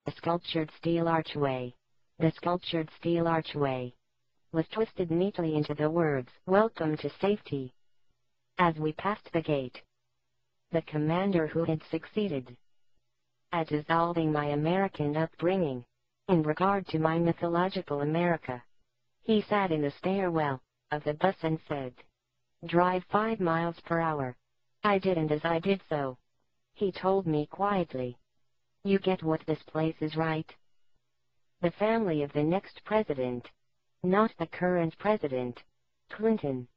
A sculptured steel archway. The sculptured steel archway was twisted neatly into the words, "Welcome to safety." As we passed the gate, the commander who had succeeded at dissolving my American upbringing, in regard to my mythological America, he sat in the stairwell of the bus and said, "Drive 5 miles per hour." I did, and as I did so, he told me quietly, "You get what this place is, right? The family of the next president, not the current president, Clinton,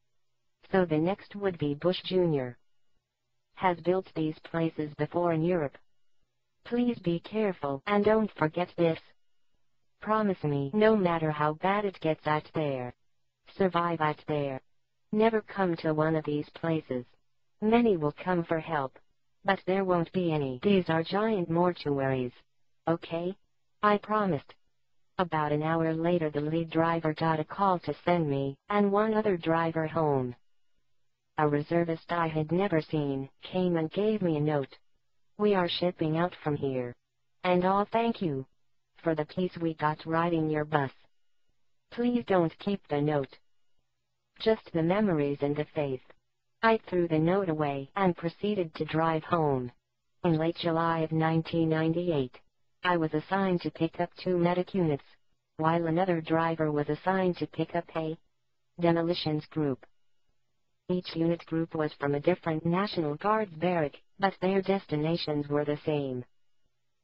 so the next would be Bush Jr., has built these places before in Europe. Please be careful and don't forget this. Promise me, no matter how bad it gets out there, survive out there. Never come to one of these places. Many will come for help, but there won't be any. These are giant mortuaries. Okay?" I promised. About an hour later, the lead driver got a call to send me and one other driver home. A reservist I had never seen came and gave me a note. "We are shipping out from here. And thank you for the peace we got riding your bus. Please don't keep the note. Just the memories and the faith." I threw the note away and proceeded to drive home. In late July of 1998, I was assigned to pick up 2 medic units, while another driver was assigned to pick up a demolitions group. Each unit group was from a different National Guards barrack, but their destinations were the same.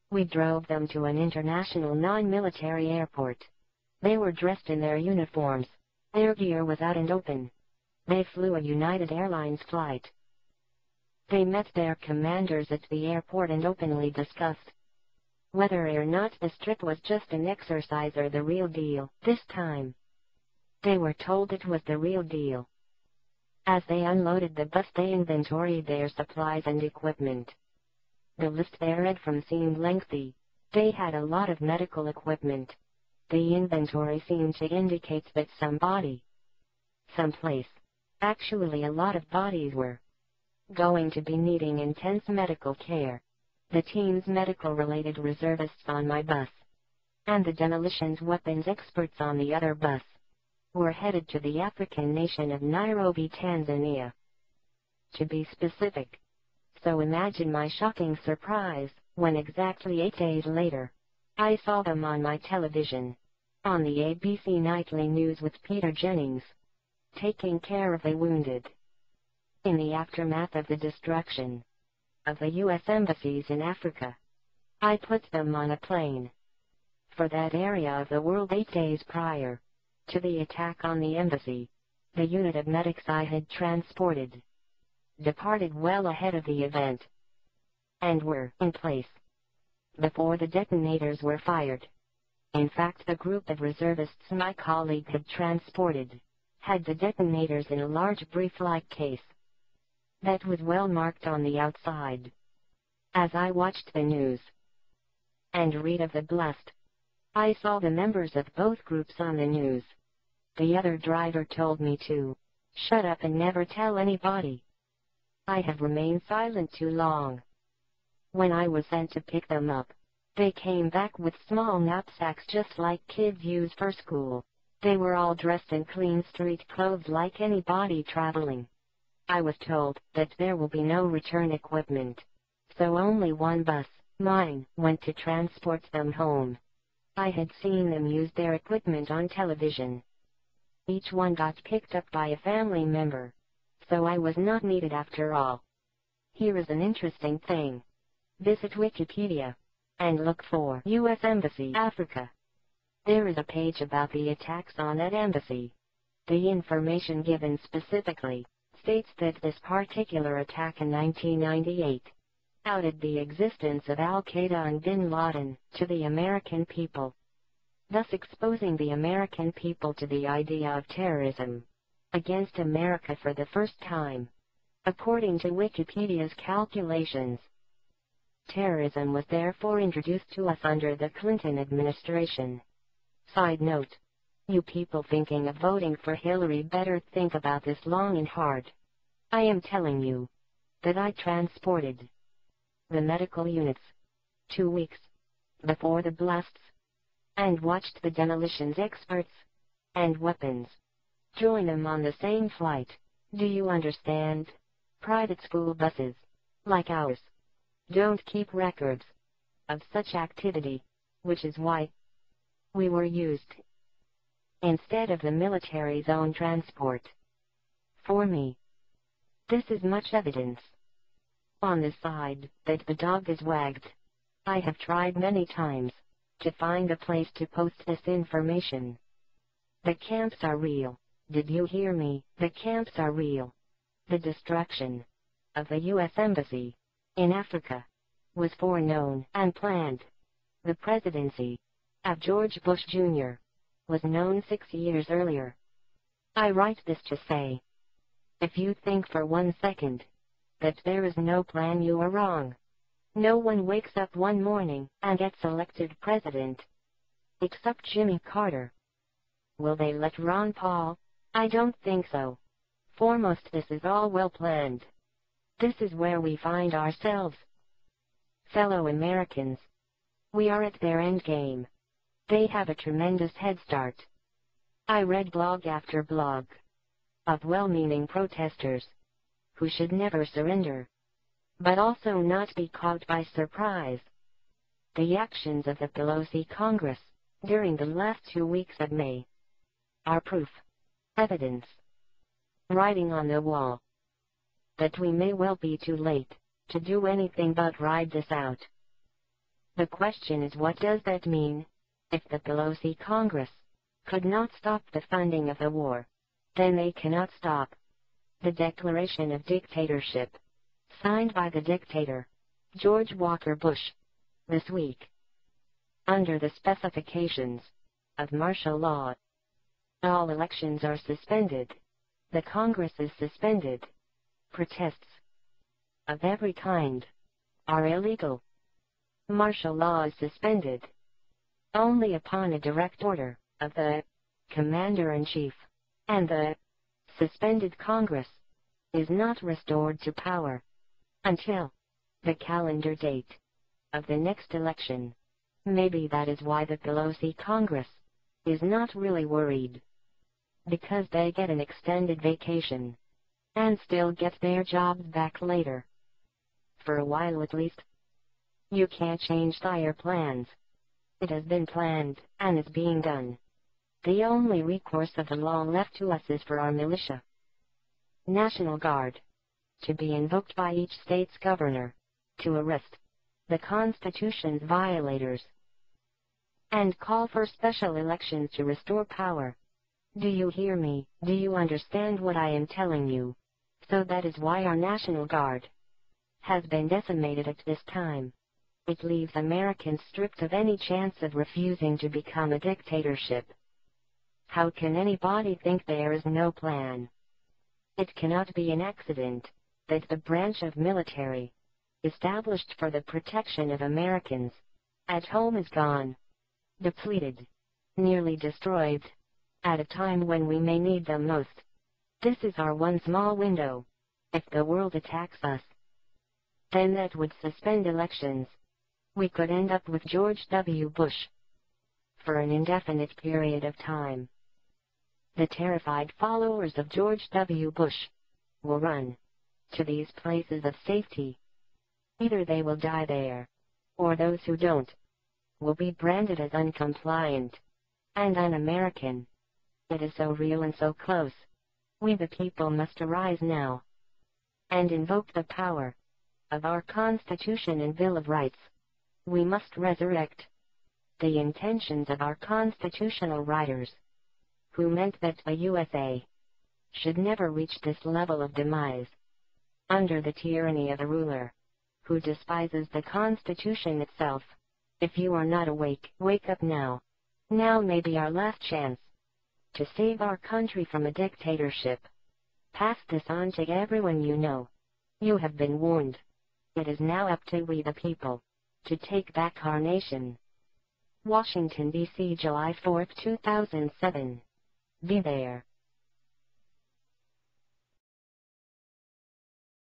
We drove them to an international non-military airport. They were dressed in their uniforms. Their gear was out and open. They flew a United Airlines flight. They met their commanders at the airport and openly discussed whether or not this trip was just an exercise or the real deal. This time, they were told it was the real deal. As they unloaded the bus, they inventoried their supplies and equipment. The list they read from seemed lengthy. They had a lot of medical equipment. The inventory seemed to indicate that somebody, someplace, actually a lot of bodies were going to be needing intense medical care. The team's medical-related reservists on my bus, and the demolitions weapons experts on the other bus, were headed to the African nation of Nairobi, Tanzania, to be specific. So imagine my shocking surprise when exactly 8 days later, I saw them on my television, on the ABC Nightly News with Peter Jennings, taking care of the wounded. In the aftermath of the destruction of the U.S. embassies in Africa, I put them on a plane for that area of the world 8 days prior to the attack on the embassy. The unit of medics I had transported departed well ahead of the event and were in place before the detonators were fired. In fact, the group of reservists my colleague had transported had the detonators in a large brief-like case that was well marked on the outside. As I watched the news and read of the blast, I saw the members of both groups on the news. The other driver told me to shut up and never tell anybody. I had remained silent too long. When I was sent to pick them up, they came back with small knapsacks just like kids use for school. They were all dressed in clean street clothes like anybody traveling. I was told that there will be no return equipment, so only one bus, mine, went to transport them home. I had seen them use their equipment on television. Each one got picked up by a family member, so I was not needed after all. Here is an interesting thing. Visit Wikipedia and look for U.S. Embassy, Africa. There is a page about the attacks on that embassy. The information given specifically states that this particular attack in 1998 outed the existence of Al-Qaeda and Bin Laden to the American people, thus exposing the American people to the idea of terrorism against America for the first time. According to Wikipedia's calculations, terrorism was therefore introduced to us under the Clinton administration. Side note: you people thinking of voting for Hillary better think about this long and hard. I am telling you that I transported the medical units. 2 weeks before the blasts, and watched the demolitions experts and weapons join them on the same flight. Do you understand? Private school buses, like ours, don't keep records of such activity, which is why we were used instead of the military's own transport. For me, this is much evidence on the side that the dog is wagged. I have tried many times to find a place to post this information. The camps are real. Did you hear me? The camps are real. The destruction of the U.S. Embassy in Africa was foreknown and planned. The presidency of George Bush Jr. was known 6 years earlier. I write this to say, if you think for 1 second that there is no plan, you are wrong. No one wakes up one morning and gets elected president, except Jimmy Carter. Will they let Ron Paul? I don't think so. Foremost, this is all well planned. This is where we find ourselves. Fellow Americans, we are at their end game. They have a tremendous head start. I read blog after blog of well-meaning protesters who should never surrender, but also not be caught by surprise. The actions of the Pelosi Congress during the last 2 weeks of May are proof, evidence, writing on the wall, that we may well be too late to do anything but ride this out. The question is, what does that mean? If the Pelosi Congress could not stop the funding of the war, then they cannot stop the declaration of dictatorship signed by the dictator, George Walker Bush, this week. Under the specifications of martial law, all elections are suspended. The Congress is suspended. Protests of every kind are illegal. Martial law is suspended only upon a direct order of the Commander-in-Chief, and the suspended Congress is not restored to power until the calendar date of the next election. Maybe that is why the Pelosi Congress is not really worried, because they get an extended vacation and still get their jobs back later. For a while at least. You can't change their plans. It has been planned and is being done. The only recourse of the law left to us is for our militia, National Guard, to be invoked by each state's governor to arrest the Constitution's violators and call for special elections to restore power. Do you hear me? Do you understand what I am telling you? So that is why our National Guard has been decimated at this time. It leaves Americans stripped of any chance of refusing to become a dictatorship. How can anybody think there is no plan? It cannot be an accident that the branch of military established for the protection of Americans at home is gone, depleted, nearly destroyed, at a time when we may need them most. This is our one small window. If the world attacks us, then that would suspend elections. We could end up with George W. Bush for an indefinite period of time. The terrified followers of George W. Bush will run to these places of safety. Either they will die there, or those who don't will be branded as uncompliant and un-American. It is so real and so close. We the people must arise now and invoke the power of our Constitution and Bill of Rights. We must resurrect the intentions of our constitutional writers, who meant that the USA should never reach this level of demise under the tyranny of a ruler who despises the Constitution itself. If you are not awake, wake up now. Now may be our last chance to save our country from a dictatorship. Pass this on to everyone you know. You have been warned. It is now up to we the people to take back our nation. Washington, D.C., July 4, 2007. Be there.